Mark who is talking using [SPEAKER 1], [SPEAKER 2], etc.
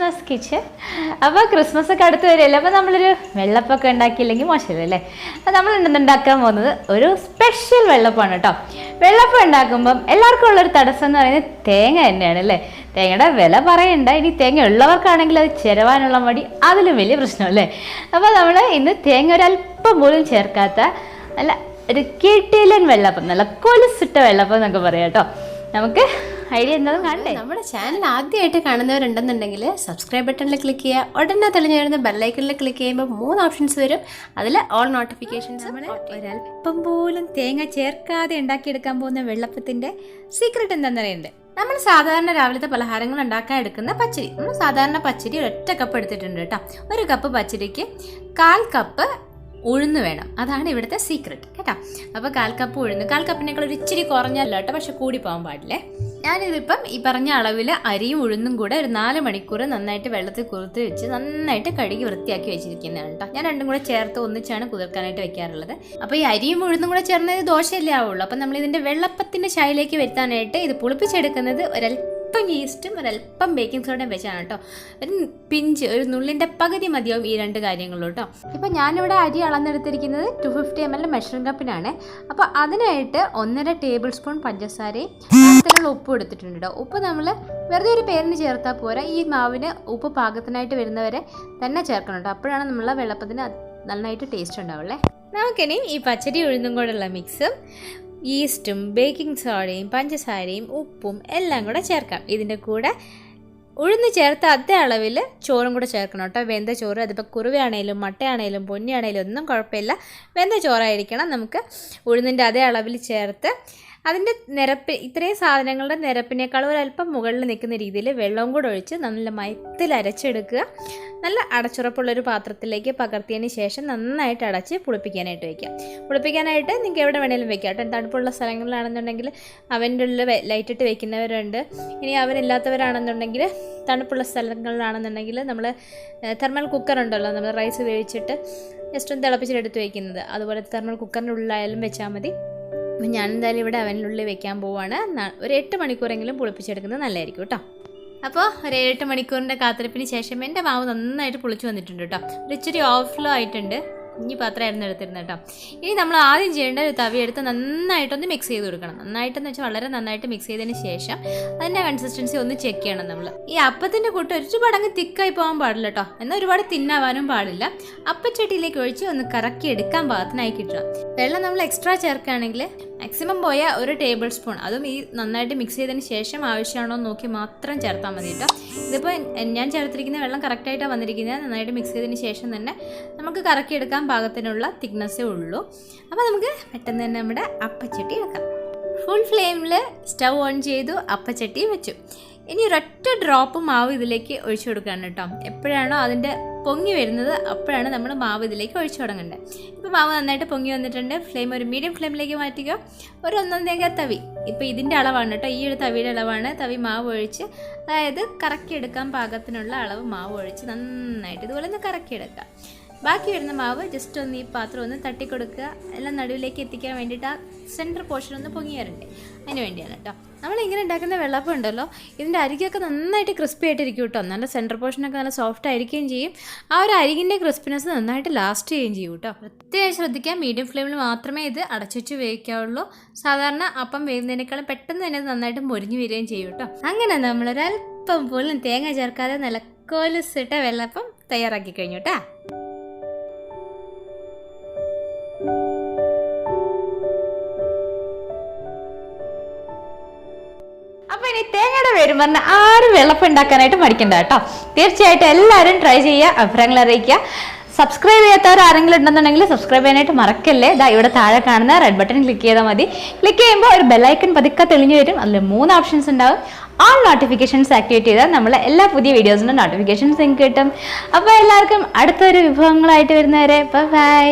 [SPEAKER 1] റസ്നാസ് kitchen. അപ്പോൾ Christmas ഒക്കെ അടുത്ത് വരികയല്ലേ, അപ്പോൾ നമ്മളൊരു വെള്ളപ്പൊക്കെ ഉണ്ടാക്കിയില്ലെങ്കിൽ മോശമല്ലേ. അപ്പോൾ നമ്മൾ ഉണ്ടാക്കാൻ പോകുന്നത് ഒരു സ്പെഷ്യൽ വെള്ളപ്പമാണ് കേട്ടോ. വെള്ളപ്പം ഉണ്ടാക്കുമ്പം എല്ലാവർക്കും ഉള്ളൊരു തടസ്സം എന്ന് പറയുന്നത് തേങ്ങ തന്നെയാണ് അല്ലേ. തേങ്ങയുടെ വില പറയണ്ട, ഇനി തേങ്ങ ഉള്ളവർക്കാണെങ്കിൽ അത് ചിരവാനുള്ള മടി അതിലും വലിയ പ്രശ്നമല്ലേ. അപ്പോൾ നമ്മൾ ഇന്ന് തേങ്ങ ഒരല്പം പോലും ചേർക്കാത്ത നല്ല ഒരു കിടിലൻ വെള്ളപ്പം, നല്ല കൊലുസിട്ട വെള്ളപ്പം എന്നൊക്കെ പറയാം കേട്ടോ. നമുക്ക് ഐഡിയ എന്താണെന്ന് കണ്ടേ.
[SPEAKER 2] നമ്മുടെ ചാനൽ ആദ്യമായിട്ട് കാണുന്നവരുണ്ടെന്നുണ്ടെങ്കിൽ സബ്സ്ക്രൈബ് ബട്ടണിൽ ക്ലിക്ക് ചെയ്യുക. ഉടനെ തെളിഞ്ഞു വരുന്ന ബെല്ലൈക്കണിൽ ക്ലിക്ക് ചെയ്യുമ്പോൾ 3 ഓപ്ഷൻസ് വരും. അതിൽ ഓൾ നോട്ടിഫിക്കേഷൻസ്.
[SPEAKER 1] നമ്മൾ ഒരല്പം പോലും തേങ്ങ ചേർക്കാതെ ഉണ്ടാക്കിയെടുക്കാൻ പോകുന്ന വെള്ളപ്പത്തിൻ്റെ സീക്രട്ട് എന്താണെന്ന് അറിയണ്ടേ.
[SPEAKER 2] നമ്മൾ സാധാരണ രാവിലത്തെ പലഹാരങ്ങൾ ഉണ്ടാക്കാൻ എടുക്കുന്ന പച്ചരി, നമ്മൾ സാധാരണ പച്ചരി 1 കപ്പ് എടുത്തിട്ടുണ്ട് കേട്ടോ. 1 കപ്പ് പച്ചരിക്ക് 1/4 കപ്പ് ഉഴുന്ന് വേണം. അതാണ് ഇവിടുത്തെ സീക്രട്ട് കേട്ടോ. അപ്പോൾ 1/4 കപ്പ് ഉഴുന്ന്, 1/4 കപ്പിനേക്കാൾ ഒരു ഇച്ചിരി കുറഞ്ഞല്ല കേട്ടോ, പക്ഷെ കൂടി പോകാൻ പാടില്ലേ. ഞാനിതിപ്പം ഈ പറഞ്ഞ അളവിൽ അരിയും ഉഴുന്നും കൂടെ ഒരു 4 മണിക്കൂർ നന്നായിട്ട് വെള്ളത്തിൽ കുതിർത്ത് വെച്ച് നന്നായിട്ട് കഴുകി വൃത്തിയാക്കി വെച്ചിരിക്കുന്നതാണ് കേട്ടോ. ഞാൻ രണ്ടും കൂടെ ചേർത്ത് ഒന്നിച്ചാണ് കുതിർക്കാനായിട്ട് വെക്കാറുള്ളത്. അപ്പോൾ ഈ അരിയും ഉഴുന്നും കൂടെ ചേർന്നത് ദോശയല്ലേ ആവുള്ളൂ. അപ്പം നമ്മൾ ഇതിൻ്റെ വെള്ളപ്പത്തിൻ്റെ ശൈലിയിലേക്ക് വരുത്താനായിട്ട് ഇത് പുളിപ്പിച്ചെടുക്കുന്നത് ഒരല്പം ഈസ്റ്റും ഒരല്പം ബേക്കിംഗ് സോഡയും വെച്ചാണ് കേട്ടോ. ഒരു പിഞ്ച്, ഒരു നുള്ളിൻ്റെ പകുതി മതിയാവും ഈ 2 കാര്യങ്ങളും കേട്ടോ. ഇപ്പോൾ ഞാനിവിടെ അരി അളന്നെടുത്തിരിക്കുന്നത് 250 ml മെഷറിംഗ് കപ്പിനാണ്. അപ്പോൾ അതിനായിട്ട് 1.5 ടേബിൾ സ്പൂൺ പഞ്ചസാരയും പാകത്തിനുള്ള ഉപ്പും എടുത്തിട്ടുണ്ട് കേട്ടോ. ഉപ്പ് നമ്മൾ വെറുതെ ഒരു പേരിന് ചേർത്താൽ പോരാ, ഈ മാവിന് ഉപ്പ് പാകത്തിനായിട്ട് വരുന്നവരെ തന്നെ ചേർക്കണം കേട്ടോ. അപ്പോഴാണ് നമ്മളെ വെള്ളപ്പത്തിന് നന്നായിട്ട് ടേസ്റ്റ് ഉണ്ടാവുള്ളേ.
[SPEAKER 1] നമുക്കിനി ഈ പച്ചരി ഉഴുന്നും കൂടെയുള്ള മിക്സും ഈസ്റ്റും ബേക്കിംഗ് സോഡയും പഞ്ചസാരയും ഉപ്പും എല്ലാം കൂടെ ചേർക്കാം. ഇതിൻ്റെ കൂടെ ഉഴുന്ന് ചേർത്ത് അതേ അളവിൽ ചോറും കൂടെ ചേർക്കണം കേട്ടോ. വെന്ത ചോറ്, അതിപ്പോൾ കുറുവയാണേലും മട്ടയാണേലും പൊന്നിയാണേലും ഒന്നും കുഴപ്പമില്ല, വെന്ത ചോറായിരിക്കണം. നമുക്ക് ഉഴുന്നിൻ്റെ അതേ അളവിൽ ചേർത്ത് അതിൻ്റെ നിരപ്പ്, ഇത്രയും സാധനങ്ങളുടെ നിരപ്പിനേക്കാൾ ഒരല്പം മുകളിൽ നിൽക്കുന്ന രീതിയിൽ വെള്ളവും കൂടെ ഒഴിച്ച് നല്ല മയത്തിൽ അരച്ചെടുക്കുക. നല്ല അടച്ചുറപ്പുള്ളൊരു പാത്രത്തിലേക്ക് പകർത്തിയതിന് ശേഷം നന്നായിട്ട് അടച്ച് പുളിപ്പിക്കാനായിട്ട് വയ്ക്കുക. പുളിപ്പിക്കാനായിട്ട് നിങ്ങൾക്ക് എവിടെ വേണേലും വെക്കാം കേട്ടോ. തണുപ്പുള്ള സ്ഥലങ്ങളിലാണെന്നുണ്ടെങ്കിൽ അവൻ്റെ ഉള്ളിൽ ലൈറ്റിട്ട് വെക്കുന്നവരുണ്ട്. ഇനി അവരില്ലാത്തവരാണെന്നുണ്ടെങ്കിൽ തണുപ്പുള്ള സ്ഥലങ്ങളിലാണെന്നുണ്ടെങ്കിൽ നമ്മൾ തെർമൽ കുക്കറുണ്ടല്ലോ, നമ്മൾ റൈസ് വേവിച്ചിട്ട് ജസ്റ്റ് ഒന്ന് തിളപ്പിച്ചിട്ടെടുത്ത് വയ്ക്കുന്നത്, അതുപോലെ തെർമൽ കുക്കറിൻ്റെ ഉള്ളിലായാലും വെച്ചാൽ മതി. അപ്പം ഞാൻ എന്തായാലും ഇവിടെ അവനുള്ളിൽ വെക്കാൻ പോവാണ്. ഒരു 8 മണിക്കൂറെങ്കിലും പുളിപ്പിച്ചെടുക്കുന്നത് നല്ലതായിരിക്കും കേട്ടോ. അപ്പോൾ ഒരു 8 മണിക്കൂറിൻ്റെ കാത്തിരിപ്പിന് ശേഷം എൻ്റെ മാവ് നന്നായിട്ട് പുളിച്ച് വന്നിട്ടുണ്ട് കേട്ടോ. ഒരു ഇച്ചിരി ഓവർഫ്ലോ ആയിട്ടുണ്ട്. കുഞ്ഞി പാത്രമായിരുന്നു എടുത്തിരുന്നത് കേട്ടോ. ഇനി നമ്മൾ ആദ്യം ചെയ്യേണ്ട ഒരു തവി എടുത്ത് നന്നായിട്ടൊന്ന് മിക്സ് ചെയ്ത് കൊടുക്കണം. നന്നായിട്ടെന്ന് വെച്ചാൽ വളരെ നന്നായിട്ട് മിക്സ് ചെയ്തതിന് ശേഷം അതിൻ്റെ കൺസിസ്റ്റൻസി ഒന്ന് ചെക്ക് ചെയ്യണം നമ്മൾ. ഈ അപ്പത്തിൻ്റെ കൂട്ട് ഒരുപാട് അങ്ങ് തിക്കായി പോകാൻ പാടില്ല കേട്ടോ, എന്നാൽ ഒരുപാട് തിന്നാവാനും പാടില്ല. അപ്പച്ചട്ടിയിലേക്ക് ഒഴിച്ച് ഒന്ന് കറക്കി എടുക്കാൻ പാകത്തിനായി കിട്ടണം. വെള്ളം നമ്മൾ എക്സ്ട്രാ ചേർക്കുകയാണെങ്കിൽ മാക്സിമം പോയ 1 ടേബിൾ സ്പൂൺ, അതും ഈ നന്നായിട്ട് മിക്സ് ചെയ്തതിന് ശേഷം ആവശ്യമാണോ നോക്കി മാത്രം ചേർത്താൽ മതി കേട്ടോ. ഇതിപ്പോൾ ഞാൻ ചേർത്തിരിക്കുന്ന വെള്ളം കറക്റ്റായിട്ടാണ് വന്നിരിക്കുന്നത്. നന്നായിട്ട് മിക്സ് ചെയ്തതിന് ശേഷം തന്നെ നമുക്ക് കറക്കിയെടുക്കാൻ പാകത്തിനുള്ള തിക്നെസ്സേ ഉള്ളൂ. അപ്പോൾ നമുക്ക് പെട്ടെന്ന് തന്നെ നമ്മുടെ അപ്പച്ചട്ടി വെക്കാം. ഫുൾ ഫ്ലെയിമിൽ സ്റ്റൗ ഓൺ ചെയ്തു, അപ്പച്ചട്ടി വെച്ചു. ഇനി ഒരൊറ്റ ഡ്രോപ്പ് മാവ് ഇതിലേക്ക് ഒഴിച്ചു കൊടുക്കുകയാണ് കേട്ടോ. എപ്പോഴാണോ അതിൻ്റെ പൊങ്ങി വരുന്നത് അപ്പോഴാണ് നമ്മൾ മാവ് ഇതിലേക്ക് ഒഴിച്ചു തുടങ്ങേണ്ടത്. ഇപ്പോൾ മാവ് നന്നായിട്ട് പൊങ്ങി വന്നിട്ടുണ്ട്. ഫ്ലെയിം ഒരു മീഡിയം ഫ്ലെയിമിലേക്ക് മാറ്റുക. ഒരു 1.5 തവി, ഇപ്പോൾ ഇതിൻ്റെ അളവാണ് കേട്ടോ, ഈ ഒരു തവിയുടെ അളവാണ്. തവി മാവ് ഒഴിച്ച്, അതായത് കറക്കിയെടുക്കാൻ പാകത്തിനുള്ള അളവ് മാവ് ഒഴിച്ച് നന്നായിട്ട് ഇതുപോലെ ഒന്ന് കറക്കിയെടുക്കുക. ബാക്കി വരുന്ന മാവ് ജസ്റ്റ് ഒന്ന് ഈ പാത്രം ഒന്ന് തട്ടിക്കൊടുക്കുക. എല്ലാം നടുവിലേക്ക് എത്തിക്കാൻ വേണ്ടിയിട്ട് ആ സെൻറ്റർ പോർഷൻ ഒന്ന് പൊങ്ങി വരണ്ടേ, അതിന് വേണ്ടിയാണ് കേട്ടോ. നമ്മളിങ്ങനെ ഉണ്ടാക്കുന്ന വെള്ളപ്പം ഉണ്ടല്ലോ, ഇതിൻ്റെ അരികൊക്കെ നന്നായിട്ട് ക്രിസ്പി ആയിട്ടിരിക്കും കേട്ടോ. നല്ല സെൻറ്റർ പോർഷനൊക്കെ നല്ല സോഫ്റ്റ് ആയിരിക്കുകയും ചെയ്യും. ആ ഒരു അരികിൻ്റെ ക്രിസ്പിനെസ് നന്നായിട്ട് ലാസ്റ്റ് ചെയ്യുകയും ചെയ്യും കേട്ടോ. പ്രത്യേകം ശ്രദ്ധിക്കാം, മീഡിയം ഫ്ലെയിമിൽ മാത്രമേ ഇത് അടച്ചുവെച്ച് വേവിക്കാവുള്ളൂ. സാധാരണ അപ്പം വേവുന്നതിനേക്കാളും പെട്ടെന്ന് തന്നെ ഇത് നന്നായിട്ട് മൊരിഞ്ഞു വരികയും ചെയ്യും കേട്ടോ. അങ്ങനെ നമ്മളൊരല്പം പോലും തേങ്ങ ചേർക്കാതെ നല്ല കൊലുസിട്ട വെള്ളപ്പം തയ്യാറാക്കി കഴിഞ്ഞു കേട്ടോ. അപ്പോൾ ഇനി തേങ്ങയുടെ പേരും പറഞ്ഞാൽ ആരും വെള്ളപ്പം ഉണ്ടാക്കാനായിട്ട് മടിക്കണ്ട കേട്ടോ. തീർച്ചയായിട്ടും എല്ലാവരും ട്രൈ ചെയ്യുക, അഭിപ്രായങ്ങൾ അറിയിക്കുക. സബ്സ്ക്രൈബ് ചെയ്യാത്തവർ ആരെങ്കിലും ഉണ്ടെന്നുണ്ടെങ്കിൽ സബ്സ്ക്രൈബ് ചെയ്യാനായിട്ട് മറക്കല്ലേ. ഇതാ ഇവിടെ താഴെ കാണുന്ന റെഡ് ബട്ടൺ ക്ലിക്ക് ചെയ്താൽ മതി. ക്ലിക്ക് ചെയ്യുമ്പോൾ ഒരു ബെല്ലൈക്കൺ പതുക്കെ തെളിഞ്ഞു വരും. അതിൽ 3 ഓപ്ഷൻസ് ഉണ്ടാവും. ഓൾ നോട്ടിഫിക്കേഷൻസ് ആക്ടിവേറ്റ് ചെയ്താൽ നമ്മളെ എല്ലാ പുതിയ വീഡിയോസിൻ്റെ നോട്ടിഫിക്കേഷൻസ് നിങ്ങൾക്ക് കിട്ടും. അപ്പോൾ എല്ലാവർക്കും അടുത്തൊരു വിഭവങ്ങളായിട്ട് വരുന്നവരെ ബൈ.